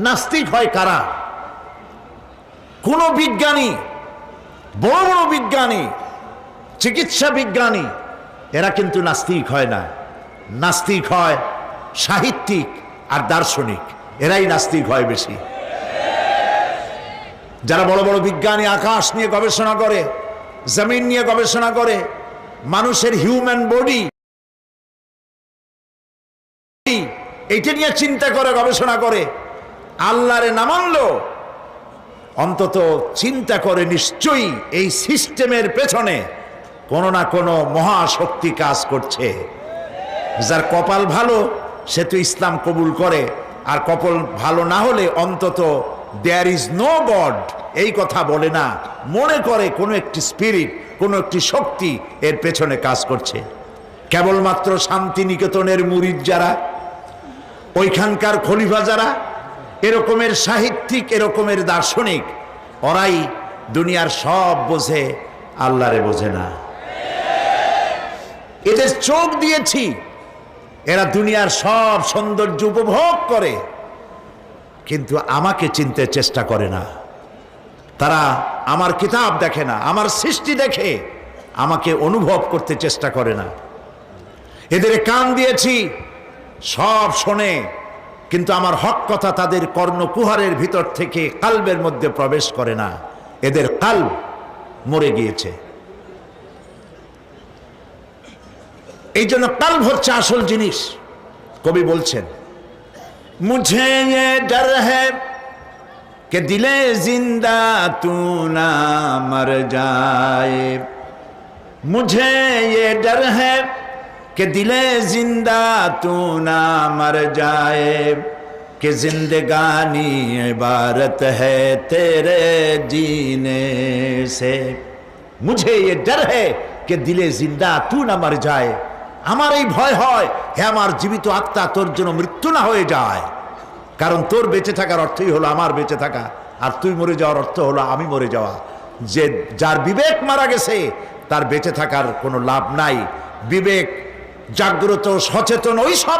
নাস্তিক হয় কারা? কোন বিজ্ঞানী, বড় বড় বিজ্ঞানী, চিকিৎসা বিজ্ঞানী, এরা কিন্তু নাস্তিক হয় না। নাস্তিক হয় সাহিত্যিক আর দার্শনিক, এরাই নাস্তিক হয় বেশি। যারা বড় বড় বিজ্ঞানী, আকাশ নিয়ে গবেষণা করে, জমিন নিয়ে গবেষণা করে, মানুষের হিউম্যান বডি এইটা নিয়ে চিন্তা করে, গবেষণা করে, আল্লাহরে না মানলেও অন্তত চিন্তা করে নিশ্চয়ই এই সিস্টেমের পেছনে কোনো না কোনো মহাশক্তি কাজ করছে। যার কপাল ভালো সে তো ইসলাম কবুল করে, আর কপাল ভালো না হলে অন্তত দেয়ার ইজ নো গড এই কথা বলে না, মনে করে কোনো একটি স্পিরিট, কোনো একটি শক্তি এর পেছনে কাজ করছে। কেবলমাত্র শান্তিনিকেতনের মুরিদ যারা, ওইখানকার খলিফা যারা, এরকমের সাহিত্যিক, এরকমের দার্শনিক, ওরাই দুনিয়ার সব বোঝে, আল্লাহরে বোঝে না। এদের চোখ দিয়েছি, এরা দুনিয়ার সব সৌন্দর্য উপভোগ করে, কিন্তু আমাকে চিনতে চেষ্টা করে না। তারা আমার কিতাব দেখে না, আমার সৃষ্টি দেখে আমাকে অনুভব করতে চেষ্টা করে না। এদের কান দিয়েছি, সব শোনে, কিন্তু আমার হক কথা তাদের কর্ণকুহারের ভিতর থেকে কালবের মধ্যে প্রবেশ করে না। এদের কালব মরে গিয়েছে। এই জন্য কালব হচ্ছে আসল জিনিস। কবি বলছেন, মুঝে ये डर है कि दिले जिंदा तू ना मर जाए, मुझे ये डर है कि दिले जिंदा तू ना मर जाए, कि जिंदगानी इबारत है तेरे जीने से। मुझे ये डर है कि दिले जिंदा तू ना मर जाए, আমার এই ভয় হয়, হে আমার জীবিত আত্মা, তোর জন্য মৃত্যু না হয়ে যায়। কারণ তোর বেঁচে থাকার অর্থই হলো আমার বেঁচে থাকা, আর তুই মরে যাওয়ার অর্থ হলো আমি মরে যাওয়া। যে যার বিবেক মারা গেছে তার বেঁচে থাকার কোনো লাভ নাই। বিবেক জাগ্রত, সচেতন, ওই সব